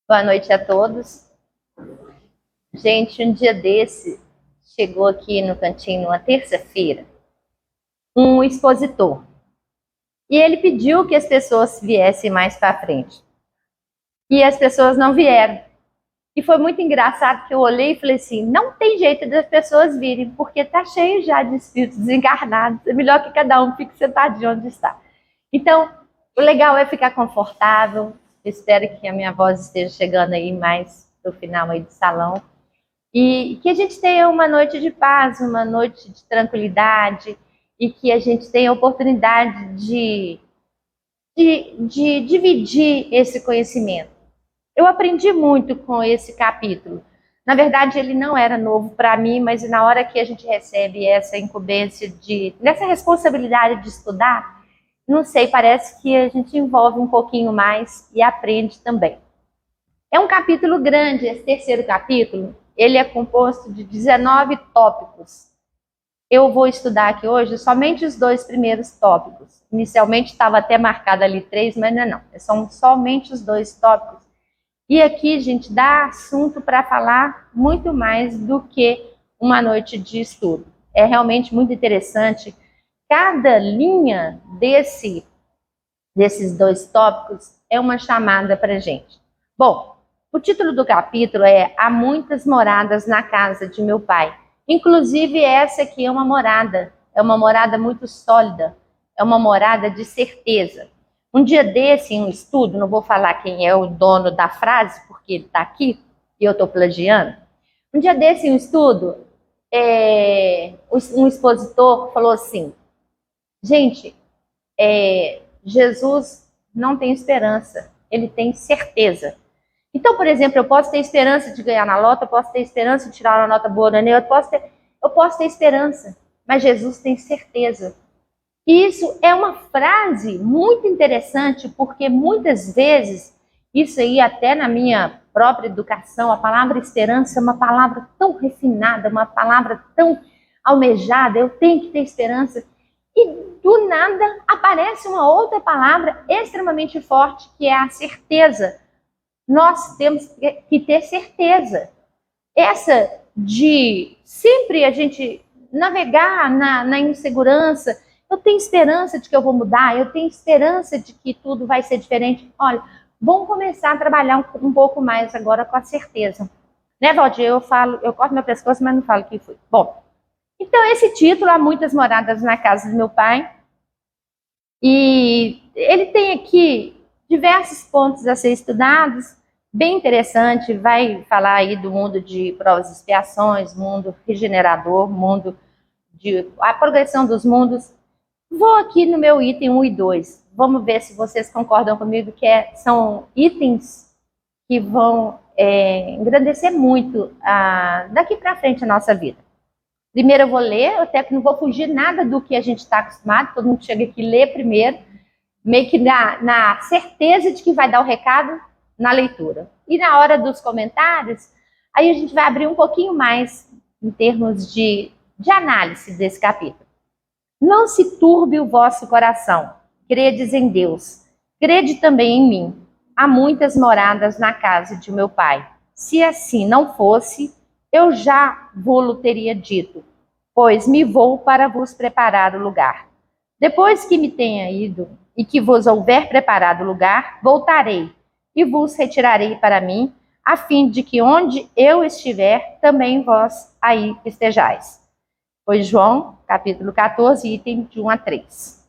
Boa noite a todos. Gente, um dia desse, chegou aqui no cantinho, uma terça-feira, um expositor. E ele pediu que as pessoas viessem mais para frente. E as pessoas não vieram. E foi muito engraçado que eu olhei e falei assim, não tem jeito das pessoas virem, porque está cheio já de espíritos desencarnados. É melhor que cada um fique sentadinho onde está. Então, o legal é ficar confortável. Eu espero que a minha voz esteja chegando aí mais para o final aí do salão. E que a gente tenha uma noite de paz, uma noite de tranquilidade, e que a gente tenha a oportunidade de dividir esse conhecimento. Eu aprendi muito com esse capítulo. Na verdade, ele não era novo para mim, mas na hora que a gente recebe essa incumbência nessa responsabilidade de estudar, não sei, parece que a gente envolve um pouquinho mais e aprende também. É um capítulo grande, esse terceiro capítulo, ele é composto de 19 tópicos. Eu vou estudar aqui hoje somente os 2 primeiros tópicos. Inicialmente estava até marcado ali 3, mas não. São somente os 2 tópicos. E aqui, gente, dá assunto para falar muito mais do que uma noite de estudo. É realmente muito interessante. Cada linha desses 2 tópicos é uma chamada para a gente. Bom, o título do capítulo é Há muitas moradas na casa de meu pai. Inclusive, essa aqui é uma morada muito sólida, é uma morada de certeza. Um dia desse, em um estudo, não vou falar quem é o dono da frase, porque ele está aqui e eu estou plagiando. Um dia desse, em um estudo, um expositor falou assim, gente, Jesus não tem esperança, ele tem certeza. Então, por exemplo, eu posso ter esperança de ganhar na lota, eu posso ter esperança de tirar uma nota boa no Enem, eu posso ter esperança, mas Jesus tem certeza. E isso é uma frase muito interessante, porque muitas vezes, isso aí até na minha própria educação, a palavra esperança é uma palavra tão refinada, uma palavra tão almejada, eu tenho que ter esperança. E do nada aparece uma outra palavra extremamente forte, que é a certeza. Nós temos que ter certeza. Essa de sempre a gente navegar na insegurança, eu tenho esperança de que eu vou mudar, eu tenho esperança de que tudo vai ser diferente. Olha, vamos começar a trabalhar um pouco mais agora com a certeza. Né, Valdir? Eu corto meu pescoço, mas não falo o que foi. Bom, então esse título, Há muitas moradas na casa do meu pai, e ele tem aqui diversos pontos a ser estudados, bem interessante, vai falar aí do mundo de provas e expiações, mundo regenerador, mundo de a progressão dos mundos. Vou aqui no meu item 1 e 2, vamos ver se vocês concordam comigo que são itens que vão engrandecer muito daqui para frente a nossa vida. Primeiro eu vou ler, até que não vou fugir nada do que a gente está acostumado, todo mundo chega aqui e lê primeiro, meio que na certeza de que vai dar o recado na leitura. E na hora dos comentários, aí a gente vai abrir um pouquinho mais em termos de análise desse capítulo. Não se turbe o vosso coração, credes em Deus, crede também em mim. Há muitas moradas na casa de meu pai. Se assim não fosse, eu já vou-lo teria dito, pois me vou para vos preparar o lugar. Depois que me tenha ido e que vos houver preparado o lugar, voltarei e vos retirarei para mim, a fim de que onde eu estiver, também vós aí estejais. Pois João, capítulo 14, item de 1 a 3.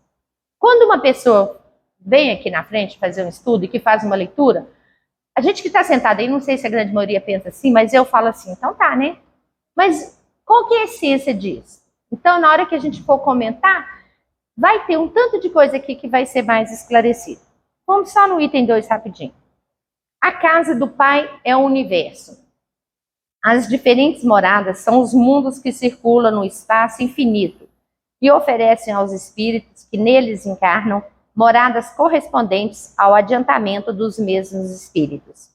Quando uma pessoa vem aqui na frente fazer um estudo e que faz uma leitura, a gente que está sentado aí, não sei se a grande maioria pensa assim, mas eu falo assim, então tá, né? Mas qual que é a essência disso? Então, na hora que a gente for comentar, vai ter um tanto de coisa aqui que vai ser mais esclarecido. Vamos só no item 2 rapidinho. A casa do Pai é o universo. As diferentes moradas são os mundos que circulam no espaço infinito e oferecem aos espíritos que neles encarnam moradas correspondentes ao adiantamento dos mesmos espíritos.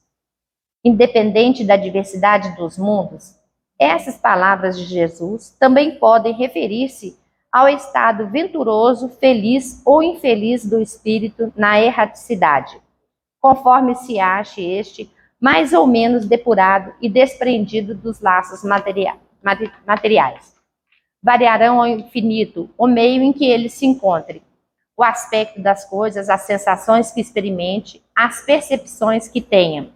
Independente da diversidade dos mundos, essas palavras de Jesus também podem referir-se ao estado venturoso, feliz ou infeliz do espírito na erraticidade, conforme se ache este mais ou menos depurado e desprendido dos laços materiais. Variarão ao infinito o meio em que ele se encontre, o aspecto das coisas, as sensações que experimente, as percepções que tenha.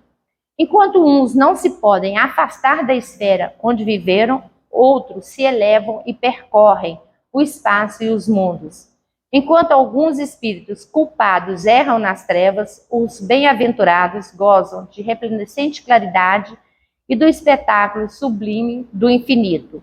Enquanto uns não se podem afastar da esfera onde viveram, outros se elevam e percorrem o espaço e os mundos. Enquanto alguns espíritos culpados erram nas trevas, os bem-aventurados gozam de resplandecente claridade e do espetáculo sublime do infinito.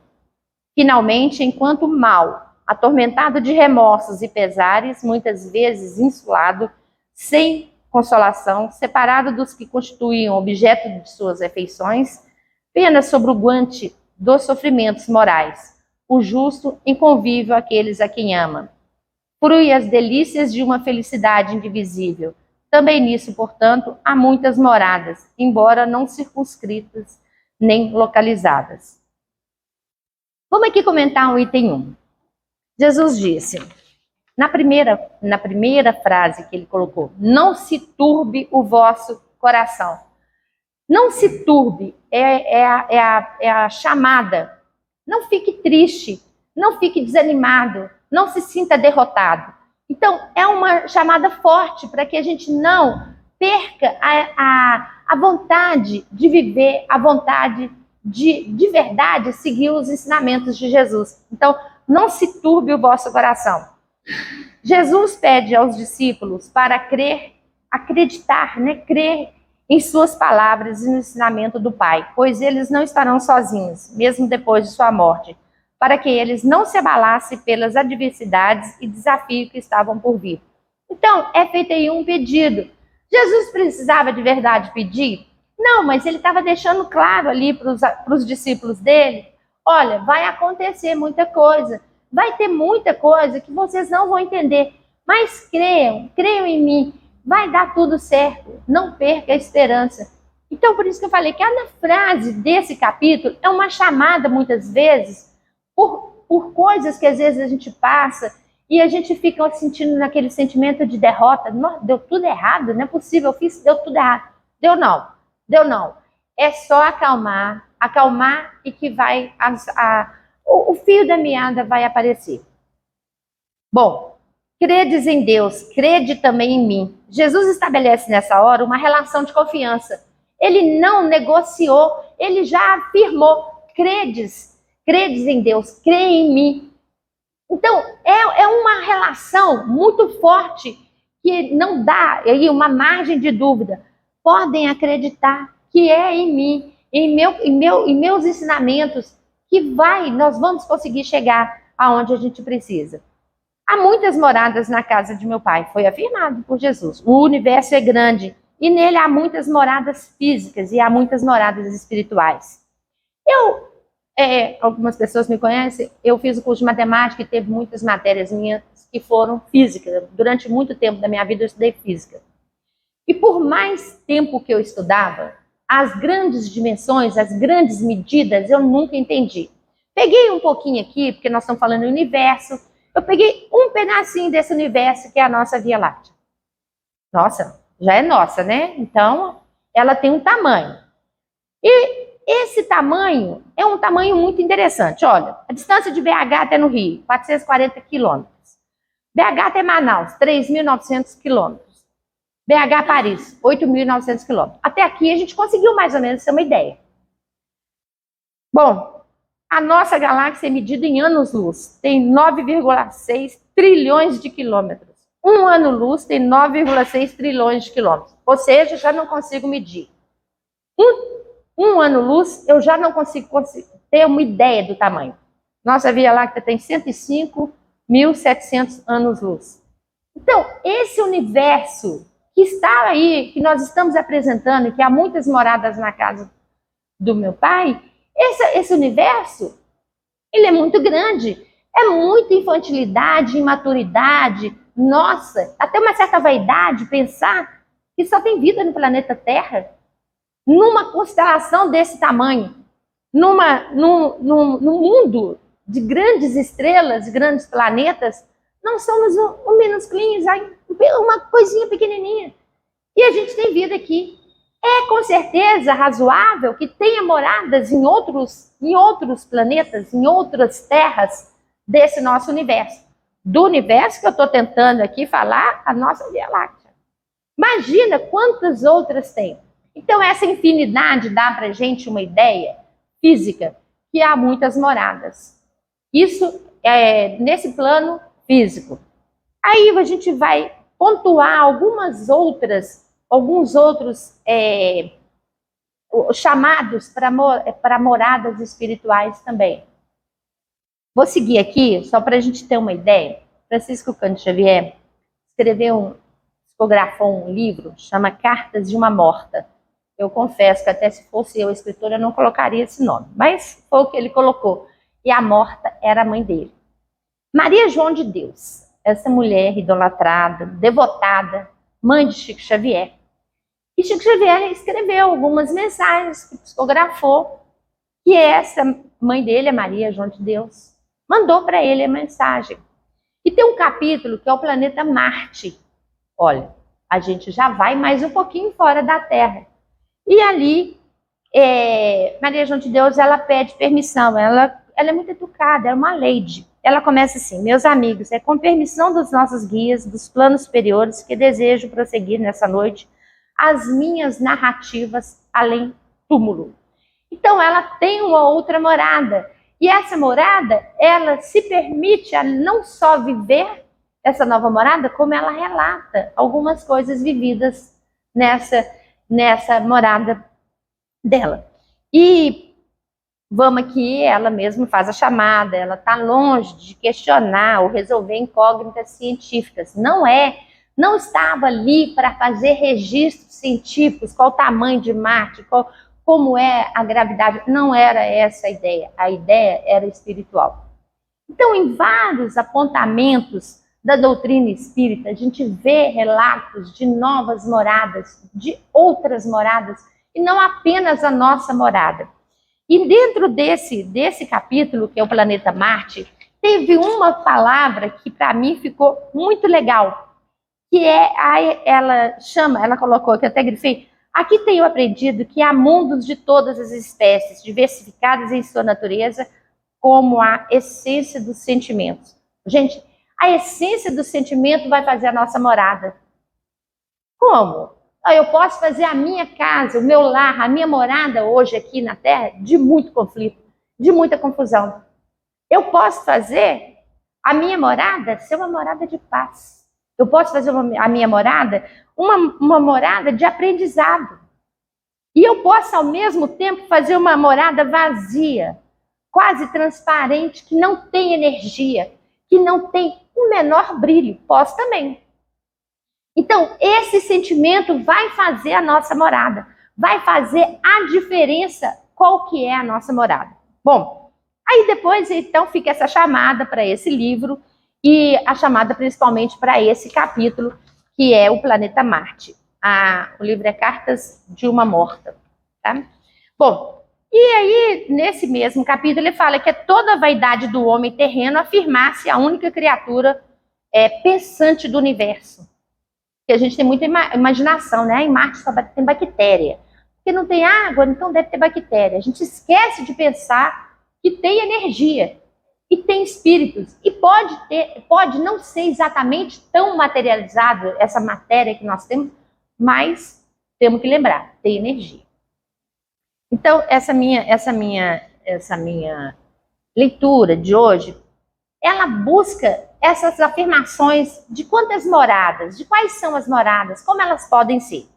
Finalmente, enquanto o mal, atormentado de remorsos e pesares, muitas vezes insulado, sem consolação, separado dos que constituem objeto de suas afeições, pena sobre o guante dos sofrimentos morais, o justo em convívio àqueles a quem ama. Frui as delícias de uma felicidade indivisível. Também nisso, portanto, há muitas moradas, embora não circunscritas nem localizadas. Vamos aqui comentar o item 1. Jesus disse, na primeira frase que ele colocou, não se turbe o vosso coração. Não se turbe, é a chamada. Não fique triste, não fique desanimado, não se sinta derrotado. Então, é uma chamada forte para que a gente não perca a vontade de viver, a vontade de verdade seguir os ensinamentos de Jesus. Então, não se turbe o vosso coração. Jesus pede aos discípulos para acreditar, crer em suas palavras e no ensinamento do Pai, pois eles não estarão sozinhos, mesmo depois de sua morte, para que eles não se abalassem pelas adversidades e desafios que estavam por vir. Então, é feito aí um pedido. Jesus precisava de verdade pedir? Não, mas ele estava deixando claro ali para os discípulos dele, olha, vai acontecer muita coisa, vai ter muita coisa que vocês não vão entender, mas creiam em mim, vai dar tudo certo, não perca a esperança. Então, por isso que eu falei que cada frase desse capítulo é uma chamada, muitas vezes, por coisas que às vezes a gente passa e a gente fica sentindo naquele sentimento de derrota. Deu tudo errado, não é possível, deu tudo errado. Deu não. É só acalmar e que vai o fio da meada vai aparecer. Bom, credes em Deus, crede também em mim. Jesus estabelece nessa hora uma relação de confiança. Ele não negociou, ele já afirmou, credes em Deus, crê em mim. Então, é uma relação muito forte que não dá aí uma margem de dúvida. Podem acreditar que é em mim, em meus ensinamentos, que nós vamos conseguir chegar aonde a gente precisa. Há muitas moradas na casa de meu pai, foi afirmado por Jesus. O universo é grande e nele há muitas moradas físicas e há muitas moradas espirituais. Algumas pessoas me conhecem, eu fiz o curso de matemática e teve muitas matérias minhas que foram física. Durante muito tempo da minha vida eu estudei física. E por mais tempo que eu estudava, as grandes dimensões, as grandes medidas, eu nunca entendi. Peguei um pouquinho aqui, porque nós estamos falando do universo, eu peguei um pedacinho desse universo que é a nossa Via Láctea. Nossa, já é nossa, né? Então, ela tem um tamanho. E esse tamanho é um tamanho muito interessante. Olha, a distância de BH até no Rio, 440 quilômetros. BH até Manaus, 3.900 quilômetros. BH Paris, 8.900 quilômetros. Até aqui a gente conseguiu mais ou menos ter uma ideia. Bom, a nossa galáxia é medida em anos-luz. Tem 9,6 trilhões de quilômetros. Um ano-luz tem 9,6 trilhões de quilômetros. Ou seja, já não consigo medir. Um ano-luz, eu já não consigo ter uma ideia do tamanho. Nossa Via Láctea tem 105.700 anos-luz. Então, esse universo que está aí, que nós estamos apresentando, que há muitas moradas na casa do meu pai, esse universo, ele é muito grande. É muita infantilidade, imaturidade, nossa, até uma certa vaidade pensar que só tem vida no planeta Terra. Numa constelação desse tamanho, num mundo de grandes estrelas, de grandes planetas, nós somos um minusculinho, uma coisinha pequenininha. E a gente tem vida aqui. É com certeza razoável que tenha moradas em outros planetas, em outras terras desse nosso universo. Do universo que eu estou tentando aqui falar, a nossa Via Láctea. Imagina quantas outras tem. Então, essa infinidade dá para a gente uma ideia física que há muitas moradas. Isso é nesse plano físico. Aí a gente vai pontuar alguns outros chamados para moradas espirituais também. Vou seguir aqui, só para a gente ter uma ideia. Francisco Cândido Xavier psicografou um livro, chama Cartas de uma Morta. Eu confesso que até se fosse eu escritora, eu não colocaria esse nome, mas foi o que ele colocou. E a morta era a mãe dele. Maria João de Deus, essa mulher idolatrada, devotada, mãe de Chico Xavier. E Chico Xavier escreveu algumas mensagens que psicografou, que essa mãe dele, a Maria João de Deus, mandou para ele a mensagem. E tem um capítulo que é o planeta Marte. Olha, a gente já vai mais um pouquinho fora da Terra. E ali, Maria João de Deus, ela pede permissão, ela é muito educada, é uma lady. Ela começa assim: meus amigos, é com permissão dos nossos guias, dos planos superiores, que desejo prosseguir nessa noite as minhas narrativas além túmulo. Então, ela tem uma outra morada. E essa morada, ela se permite a não só viver essa nova morada, como ela relata algumas coisas vividas nessa morada dela. E vamos aqui, ela mesma faz a chamada, ela está longe de questionar ou resolver incógnitas científicas. Não estava ali para fazer registros científicos, qual o tamanho de Marte, como é a gravidade. Não era essa a ideia. A ideia era espiritual. Então, em vários apontamentos da doutrina espírita, a gente vê relatos de novas moradas, de outras moradas, e não apenas a nossa morada. E dentro desse capítulo, que é o planeta Marte, teve uma palavra que para mim ficou muito legal, que ela colocou, que eu até grifei: aqui tenho aprendido que há mundos de todas as espécies, diversificadas em sua natureza, como a essência dos sentimentos. Gente, a essência do sentimento vai fazer a nossa morada. Como? Eu posso fazer a minha casa, o meu lar, a minha morada hoje aqui na Terra de muito conflito, de muita confusão. Eu posso fazer a minha morada ser uma morada de paz. Eu posso fazer a minha morada uma morada de aprendizado. E eu posso, ao mesmo tempo, fazer uma morada vazia, quase transparente, que não tem energia, que não tem o menor brilho. Posso também. Então, esse sentimento vai fazer a nossa morada, vai fazer a diferença qual que é a nossa morada. Bom, aí depois, então, fica essa chamada para esse livro e a chamada principalmente para esse capítulo, que é o planeta Marte. O livro é Cartas de uma Morta. Tá? Bom, e aí, nesse mesmo capítulo, ele fala que é toda a vaidade do homem terreno afirmar-se a única criatura pensante do universo. Porque a gente tem muita imaginação, né? Em Marte só tem bactéria. Porque não tem água, então deve ter bactéria. A gente esquece de pensar que tem energia e tem espíritos. E pode não ser exatamente tão materializado essa matéria que nós temos, mas temos que lembrar, tem energia. Então, essa minha leitura de hoje, ela busca essas afirmações de quantas moradas, de quais são as moradas, como elas podem ser.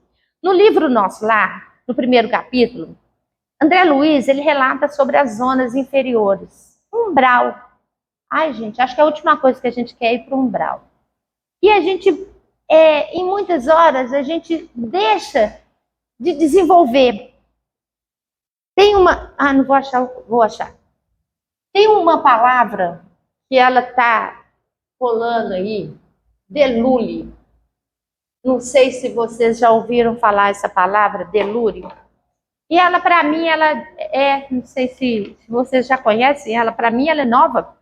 No livro Nosso Lar, no primeiro capítulo, André Luiz, ele relata sobre as zonas inferiores. Umbral. Ai, gente, acho que é a última coisa que a gente quer é ir para o umbral. E a gente, em muitas horas, a gente deixa de desenvolver. Tem uma... não vou achar, vou achar. Tem uma palavra que ela está rolando aí, delúrio. Não sei se vocês já ouviram falar essa palavra, delúrio. E ela, para mim, não sei se vocês já conhecem ela, para mim ela é nova.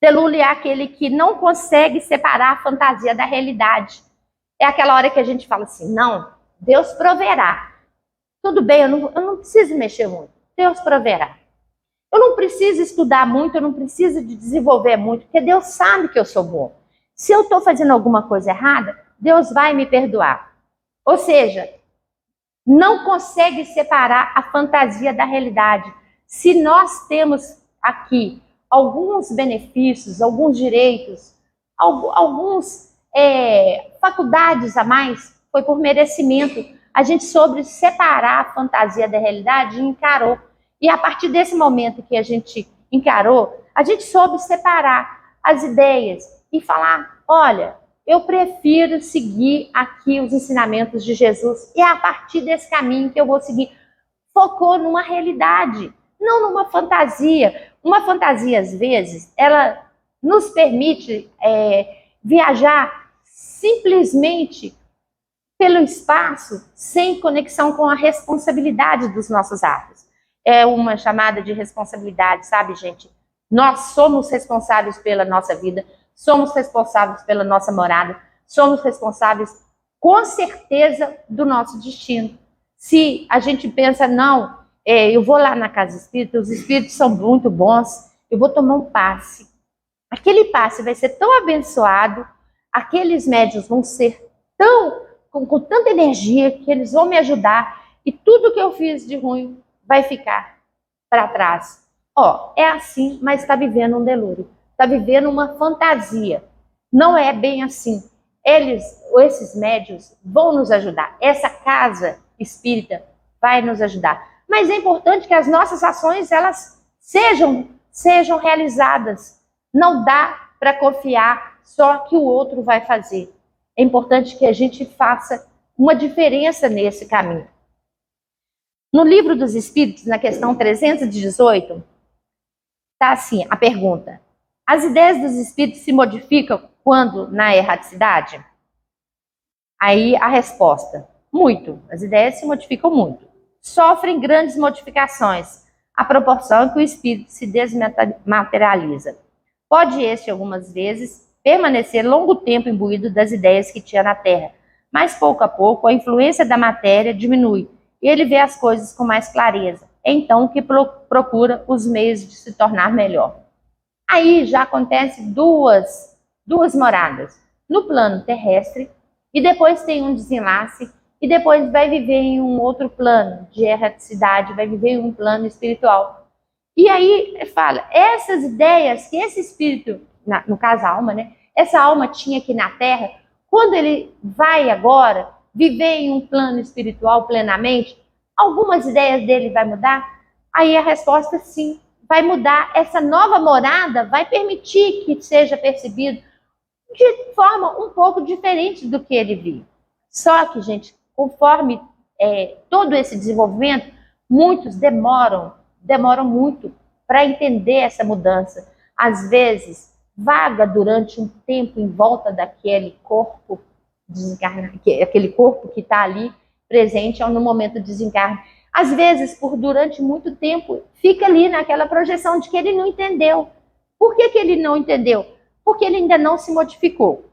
Delúrio é aquele que não consegue separar a fantasia da realidade. É aquela hora que a gente fala assim, não, Deus proverá. Tudo bem, eu não preciso mexer muito. Deus proverá. Eu não preciso estudar muito, eu não preciso de desenvolver muito, porque Deus sabe que eu sou bom. Se eu estou fazendo alguma coisa errada, Deus vai me perdoar. Ou seja, não consegue separar a fantasia da realidade. Se nós temos aqui alguns benefícios, alguns direitos, alguns faculdades a mais, foi por merecimento. A gente soube separar a fantasia da realidade e encarou. E a partir desse momento que a gente encarou, a gente soube separar as ideias e falar, olha, eu prefiro seguir aqui os ensinamentos de Jesus. E é a partir desse caminho que eu vou seguir. Focou numa realidade, não numa fantasia. Uma fantasia, às vezes, ela nos permite viajar simplesmente pelo espaço, sem conexão com a responsabilidade dos nossos atos. É uma chamada de responsabilidade, sabe, gente? Nós somos responsáveis pela nossa vida, somos responsáveis pela nossa morada, somos responsáveis, com certeza, do nosso destino. Se a gente pensa, não, eu vou lá na casa espírita, os espíritos são muito bons, eu vou tomar um passe. Aquele passe vai ser tão abençoado, aqueles médiuns vão ser com tanta energia que eles vão me ajudar e tudo que eu fiz de ruim vai ficar para trás. É assim, mas está vivendo um delírio, está vivendo uma fantasia. Não é bem assim. Esses médiuns vão nos ajudar. Essa casa espírita vai nos ajudar. Mas é importante que as nossas ações elas sejam realizadas. Não dá para confiar só que o outro vai fazer. É importante que a gente faça uma diferença nesse caminho. No Livro dos Espíritos, na questão 318, está assim a pergunta: as ideias dos espíritos se modificam quando na erraticidade? Aí a resposta: muito. As ideias se modificam muito. Sofrem grandes modificações à proporção que o espírito se desmaterializa. Pode este, algumas vezes, permanecer longo tempo imbuído das ideias que tinha na Terra, mas pouco a pouco a influência da matéria diminui e ele vê as coisas com mais clareza. É então que procura os meios de se tornar melhor. Aí já acontece duas moradas. No plano terrestre, e depois tem um desenlace, e depois vai viver em um outro plano de erraticidade, vai viver em um plano espiritual. E aí fala, essas ideias que esse espírito, no caso a alma, né? Essa alma tinha aqui na Terra, quando ele vai agora viver em um plano espiritual plenamente, algumas ideias dele vai mudar? Aí a resposta sim, vai mudar. Essa nova morada vai permitir que seja percebido de forma um pouco diferente do que ele viu. Só que, gente, conforme todo esse desenvolvimento, muitos demoram muito para entender essa mudança. Às vezes, vaga durante um tempo em volta daquele corpo desencarnado, aquele corpo que está ali presente no momento do desencarne. Às vezes, durante muito tempo, fica ali naquela projeção de que ele não entendeu. Por que ele não entendeu? Porque ele ainda não se modificou.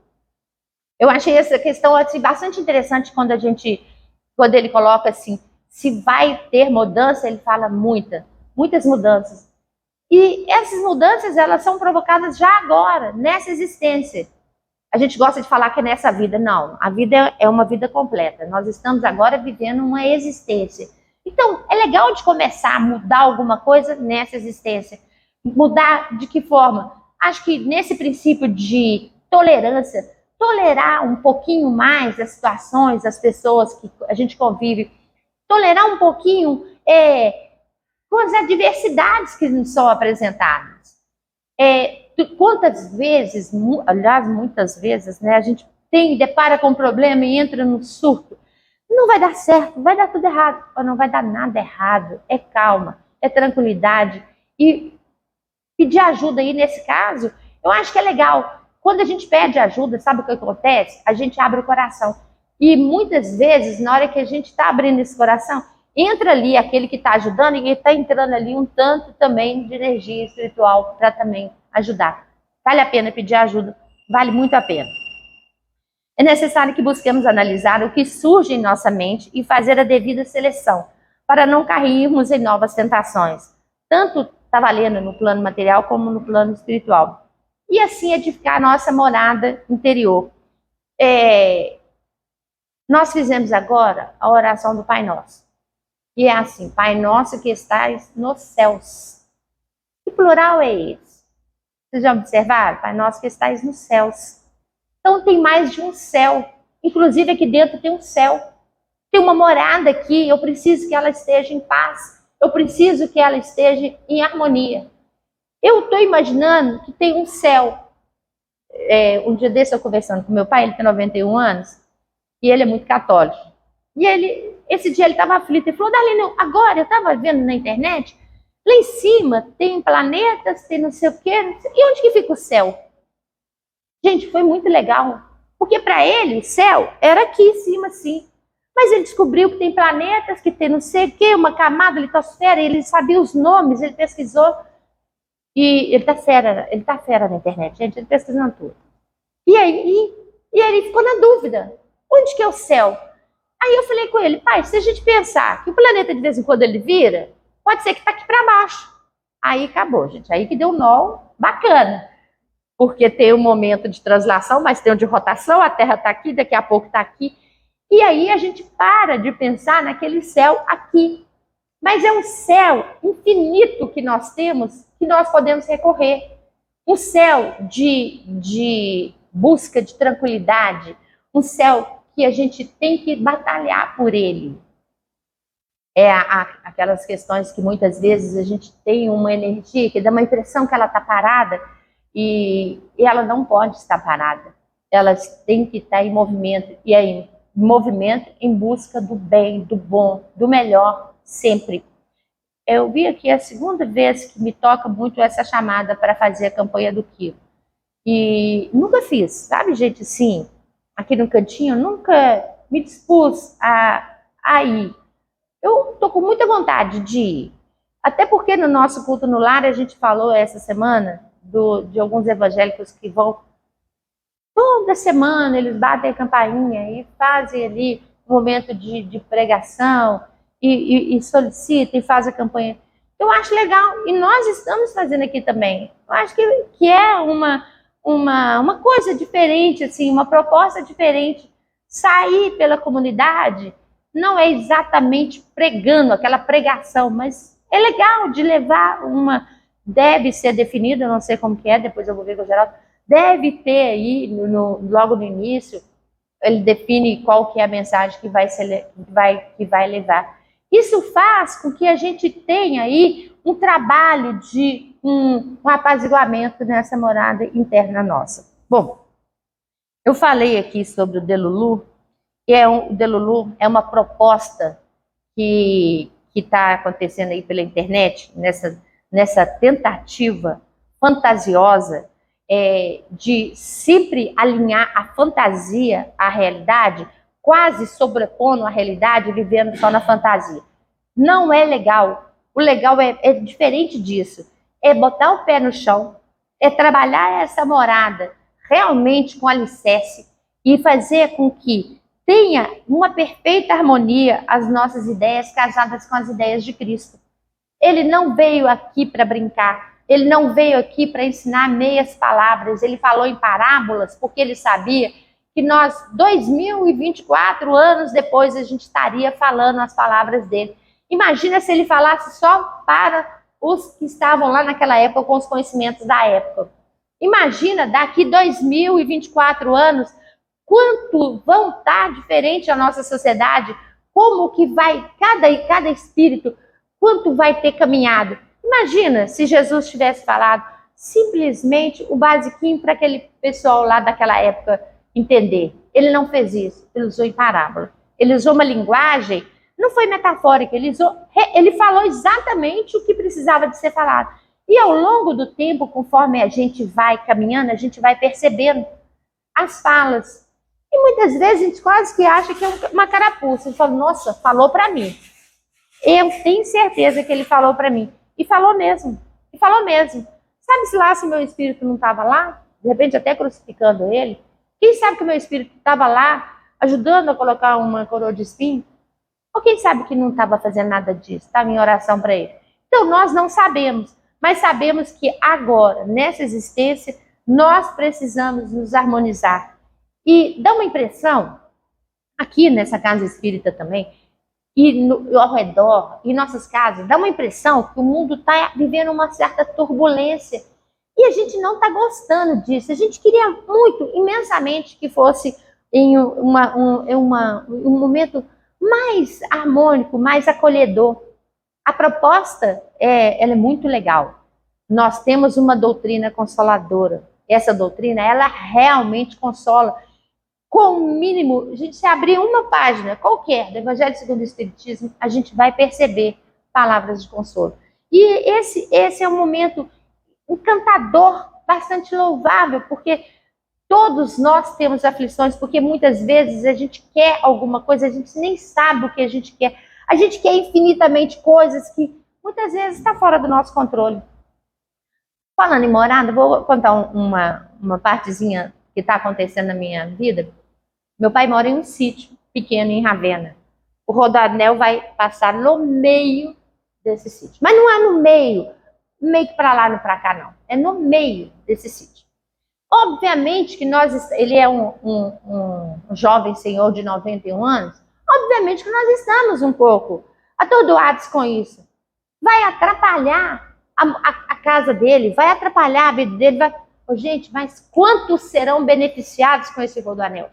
Eu achei essa questão assim, bastante interessante quando ele coloca assim, se vai ter mudança, ele fala muitas mudanças. E essas mudanças, elas são provocadas já agora, nessa existência. A gente gosta de falar que é nessa vida. Não, a vida é uma vida completa. Nós estamos agora vivendo uma existência. Então, é legal de começar a mudar alguma coisa nessa existência. Mudar de que forma? Acho que nesse princípio de tolerância, tolerar um pouquinho mais as situações, as pessoas que a gente convive, tolerar um pouquinho com as adversidades que nos são apresentadas. Quantas vezes, aliás, muitas vezes, né, a gente depara com um problema e entra no surto. Não vai dar certo, vai dar tudo errado. Não vai dar nada errado. É calma, é tranquilidade. E pedir ajuda aí, nesse caso, eu acho que é legal. Quando a gente pede ajuda, sabe o que acontece? A gente abre o coração. E muitas vezes, na hora que a gente está abrindo esse coração, entra ali aquele que está ajudando e está entrando ali um tanto também de energia espiritual para também ajudar. Vale a pena pedir ajuda, vale muito a pena. É necessário que busquemos analisar o que surge em nossa mente e fazer a devida seleção, para não cairmos em novas tentações, tanto está valendo no plano material como no plano espiritual. E assim edificar a nossa morada interior. Nós fizemos agora a oração do Pai Nosso. E é assim, Pai Nosso que estais nos céus. Que plural é esse? Vocês já observaram? Pai Nosso que estais nos céus. Então tem mais de um céu. Inclusive aqui dentro tem um céu. Tem uma morada aqui, eu preciso que ela esteja em paz. Eu preciso que ela esteja em harmonia. Eu estou imaginando que tem um céu. Um dia desse eu conversando com meu pai, ele tem 91 anos, e ele é muito católico. E esse dia ele estava aflito, ele falou, Darlene, agora eu estava vendo na internet, lá em cima tem planetas, tem não sei o quê, e onde que fica o céu? Gente, foi muito legal, porque para ele o céu era aqui em cima, sim. Mas ele descobriu que tem planetas, que tem não sei o quê, uma camada, litosfera, ele sabia os nomes, ele pesquisou. E ele tá fera na internet, gente, ele pesquisando tudo. E aí ele ficou na dúvida, onde que é o céu? Aí eu falei com ele, pai, se a gente pensar que o planeta de vez em quando ele vira, pode ser que tá aqui para baixo. Aí acabou, gente, aí que deu um nó bacana. Porque tem um momento de translação, mas tem um de rotação, a Terra tá aqui, daqui a pouco tá aqui. E aí a gente para de pensar naquele céu aqui. Mas é um céu infinito que nós temos, que nós podemos recorrer. Um céu de busca de tranquilidade, um céu que a gente tem que batalhar por ele. Aquelas questões que muitas vezes a gente tem uma energia que dá uma impressão que ela está parada e ela não pode estar parada. Ela tem que estar em movimento, e aí movimento em busca do bem, do bom, do melhor, sempre. Eu vi aqui a segunda vez que me toca muito essa chamada para fazer a campanha do Kiko. E nunca fiz, sabe, gente, assim, aqui no cantinho, nunca me dispus a ir. Eu tô com muita vontade de ir. Até porque no nosso culto no lar, a gente falou essa semana de alguns evangélicos que vão toda semana, eles batem a campainha e fazem ali um momento de pregação, e solicita e faz a campanha. Eu acho legal, e nós estamos fazendo aqui também. Eu acho que é uma coisa diferente, assim, uma proposta diferente. Sair pela comunidade não é exatamente pregando aquela pregação, mas é legal de levar deve ser definido, eu não sei como que é, depois eu vou ver com o Geraldo, deve ter aí, logo no início, ele define qual que é a mensagem que vai levar. Isso faz com que a gente tenha aí um trabalho de um apaziguamento nessa morada interna nossa. Bom, eu falei aqui sobre o Delulu, o Delulu é uma proposta que está acontecendo aí pela internet, nessa tentativa fantasiosa de sempre alinhar a fantasia à realidade, quase sobrepondo a realidade, vivendo só na fantasia. Não é legal. O legal é diferente disso. É botar o pé no chão, é trabalhar essa morada realmente com alicerce e fazer com que tenha uma perfeita harmonia as nossas ideias casadas com as ideias de Cristo. Ele não veio aqui para brincar, ele não veio aqui para ensinar meias palavras, ele falou em parábolas porque ele sabia que nós, 2024 anos depois, a gente estaria falando as palavras dele. Imagina se ele falasse só para os que estavam lá naquela época com os conhecimentos da época. Imagina daqui 2024 anos, quanto vão estar diferente a nossa sociedade, como que vai, cada espírito, quanto vai ter caminhado. Imagina se Jesus tivesse falado simplesmente o basiquinho para aquele pessoal lá daquela época entender. Ele não fez isso, ele usou em parábola. Ele usou uma linguagem, não foi metafórica, ele falou exatamente o que precisava de ser falado. E ao longo do tempo, conforme a gente vai caminhando, a gente vai percebendo as falas. E muitas vezes a gente quase que acha que é uma carapuça. Ele fala, nossa, falou para mim. Eu tenho certeza que ele falou para mim. E falou mesmo. Sabe-se lá se o meu espírito não estava lá? De repente até crucificando ele. Quem sabe que o meu espírito estava lá, ajudando a colocar uma coroa de espinho? Ou quem sabe que não estava fazendo nada disso, estava em oração para ele? Então, nós não sabemos, mas sabemos que agora, nessa existência, nós precisamos nos harmonizar. E dá uma impressão, aqui nessa casa espírita também, e ao redor, em nossas casas, dá uma impressão que o mundo está vivendo uma certa turbulência. E a gente não está gostando disso. A gente queria muito, imensamente, que fosse em um momento mais harmônico, mais acolhedor. A proposta ela é muito legal. Nós temos uma doutrina consoladora. Essa doutrina, ela realmente consola. Com o mínimo, a gente se abrir uma página qualquer do Evangelho segundo o Espiritismo, a gente vai perceber palavras de consolo. E esse é um momento encantador, bastante louvável, porque todos nós temos aflições, porque muitas vezes a gente quer alguma coisa, a gente nem sabe o que a gente quer. A gente quer infinitamente coisas que muitas vezes está fora do nosso controle. Falando em morada, vou contar uma partezinha que está acontecendo na minha vida. Meu pai mora em um sítio pequeno em Ravenna. O rodoanel vai passar no meio desse sítio. Mas não é no meio que para lá, não para cá, não. É no meio desse sítio. Obviamente que ele é um jovem senhor de 91 anos, obviamente que nós estamos um pouco atordoados com isso. Vai atrapalhar a casa dele, vai atrapalhar a vida dele. Gente, mas quantos serão beneficiados com esse rodoanel?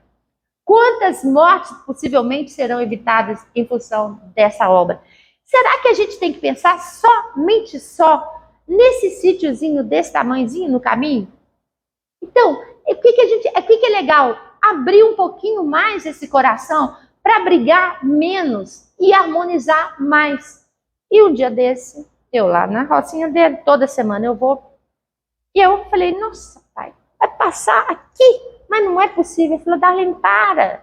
Quantas mortes possivelmente serão evitadas em função dessa obra? Será que a gente tem que pensar somente nesse sítiozinho desse tamanhozinho no caminho? Então, o que é legal? Abrir um pouquinho mais esse coração para brigar menos e harmonizar mais. E um dia desse, eu lá na rocinha dele, toda semana eu vou. E eu falei, nossa, pai, vai passar aqui? Mas não é possível. Ele falou, Darlene, para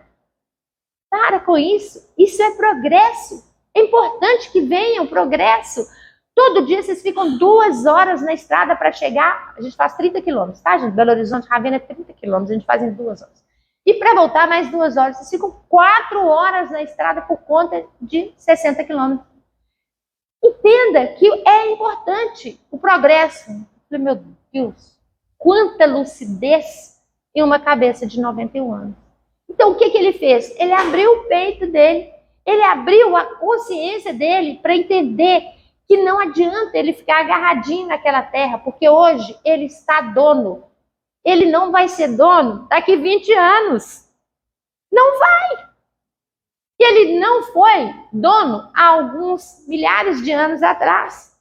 com isso. Isso é progresso. É importante que venha o progresso. Todo dia vocês ficam 2 horas na estrada para chegar. A gente faz 30 quilômetros, tá, gente? Belo Horizonte, Ravenna é 30 quilômetros, a gente faz em 2 horas. E para voltar mais 2 horas, vocês ficam 4 horas na estrada por conta de 60 quilômetros. Entenda que é importante o progresso. Eu falei, meu Deus, quanta lucidez em uma cabeça de 91 anos. Então, o que ele fez? Ele abriu o peito dele, ele abriu a consciência dele para entender que não adianta ele ficar agarradinho naquela terra, porque hoje ele está dono. Ele não vai ser dono daqui 20 anos. Não vai. E ele não foi dono há alguns milhares de anos atrás.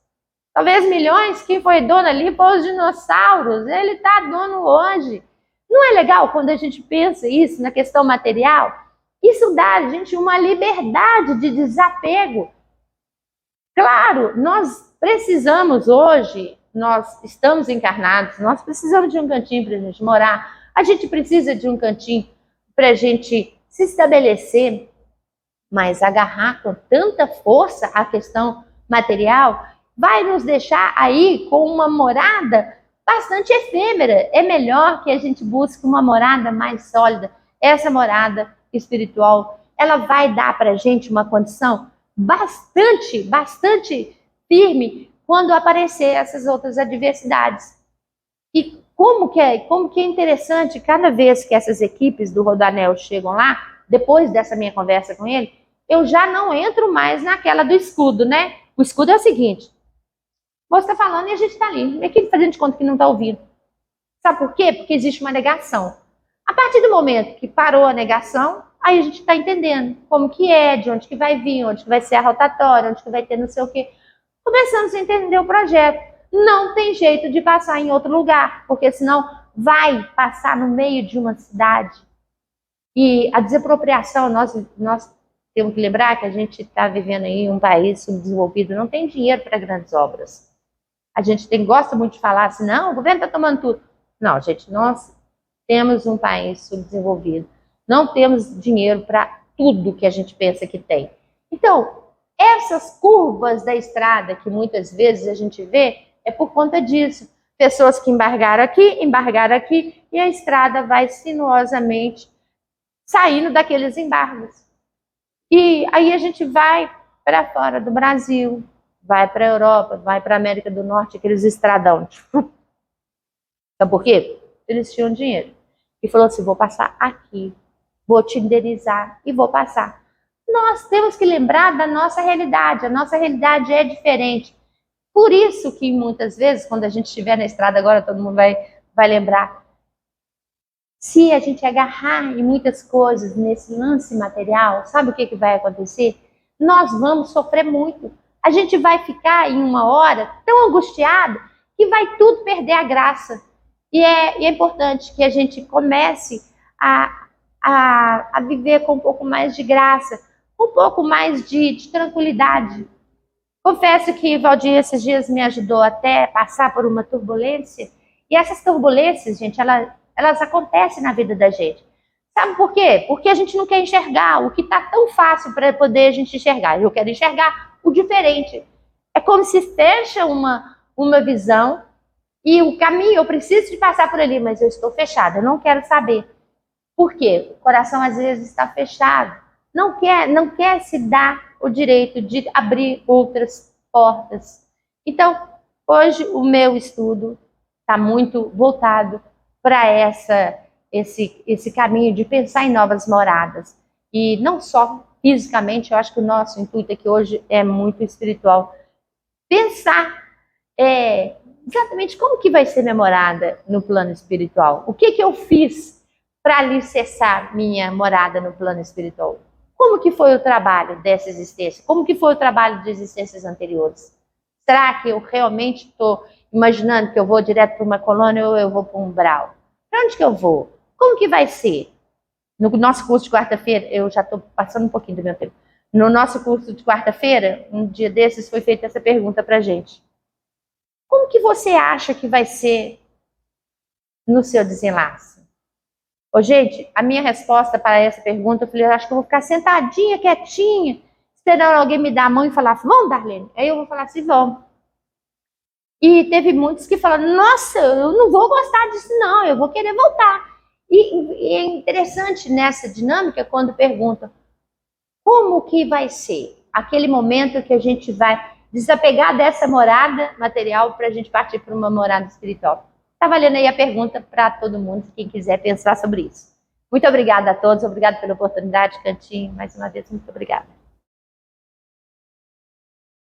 Talvez milhões. Quem foi dono ali foi os dinossauros. Ele está dono hoje. Não é legal quando a gente pensa isso na questão material? Isso dá a gente uma liberdade de desapego. Claro, nós precisamos hoje, nós estamos encarnados, nós precisamos de um cantinho para a gente morar, a gente precisa de um cantinho para a gente se estabelecer, mas agarrar com tanta força a questão material vai nos deixar aí com uma morada bastante efêmera. É melhor que a gente busque uma morada mais sólida. Essa morada espiritual, ela vai dar para a gente uma condição bastante firme quando aparecer essas outras adversidades. E como que é interessante, cada vez que essas equipes do Rodoanel chegam lá, depois dessa minha conversa com ele, eu já não entro mais naquela do escudo, né? O escudo é o seguinte, você está falando e a gente está ali. A equipe fazendo de conta que não está ouvindo. Sabe por quê? Porque existe uma negação. A partir do momento que parou a negação, aí a gente está entendendo como que é, de onde que vai vir, onde que vai ser a rotatória, onde que vai ter não sei o quê. Começamos a entender o projeto. Não tem jeito de passar em outro lugar, porque senão vai passar no meio de uma cidade. E a desapropriação, nós temos que lembrar que a gente está vivendo aí em um país subdesenvolvido, não tem dinheiro para grandes obras. A gente gosta muito de falar assim, não, o governo está tomando tudo. Não, gente, nós temos um país subdesenvolvido. Não temos dinheiro para tudo que a gente pensa que tem. Então, essas curvas da estrada que muitas vezes a gente vê, é por conta disso. pessoas que embargaram aqui, e a estrada vai sinuosamente saindo daqueles embargos. E aí a gente vai para fora do Brasil, vai para a Europa, vai para a América do Norte, aqueles estradão. Tipo. Sabe por quê? Eles tinham dinheiro. E falou assim, vou passar aqui, vou tinderizar e vou passar. Nós temos que lembrar da nossa realidade, a nossa realidade é diferente. Por isso que muitas vezes, quando a gente estiver na estrada agora, todo mundo vai lembrar, se a gente agarrar em muitas coisas nesse lance material, sabe o que vai acontecer? Nós vamos sofrer muito. A gente vai ficar em uma hora tão angustiado que vai tudo perder a graça. E é importante que a gente comece a viver com um pouco mais de graça, um pouco mais de tranquilidade. Confesso que Valdir esses dias me ajudou até a passar por uma turbulência. E essas turbulências, gente, elas acontecem na vida da gente. Sabe por quê? Porque a gente não quer enxergar o que está tão fácil para poder a gente enxergar. Eu quero enxergar o diferente. É como se fecha uma visão e o caminho, eu preciso de passar por ali, mas eu estou fechada, eu não quero saber. Por quê? O coração às vezes está fechado. Não quer se dar o direito de abrir outras portas. Então, hoje o meu estudo está muito voltado para esse caminho de pensar em novas moradas. E não só fisicamente, eu acho que o nosso intuito aqui hoje é muito espiritual. Pensar exatamente como que vai ser minha morada no plano espiritual. O que eu fiz para alicerçar minha morada no plano espiritual? Como que foi o trabalho dessa existência? Como que foi o trabalho de existências anteriores? Será que eu realmente estou imaginando que eu vou direto para uma colônia ou eu vou para um umbral? Para onde que eu vou? Como que vai ser? No nosso curso de quarta-feira, eu já estou passando um pouquinho do meu tempo. No nosso curso de quarta-feira, um dia desses, foi feita essa pergunta para a gente. Como que você acha que vai ser no seu desenlace? Ô, gente, a minha resposta para essa pergunta, eu falei, eu acho que eu vou ficar sentadinha, quietinha, esperando alguém me dar a mão e falar, vamos, Darlene? Aí eu vou falar assim, vamos. E teve muitos que falaram, nossa, eu não vou gostar disso não, eu vou querer voltar. E é interessante nessa dinâmica quando perguntam, como que vai ser aquele momento que a gente vai desapegar dessa morada material para a gente partir para uma morada espiritual? Está valendo aí a pergunta para todo mundo, quem quiser pensar sobre isso. Muito obrigada a todos, obrigada pela oportunidade, Cantinho, mais uma vez, muito obrigada.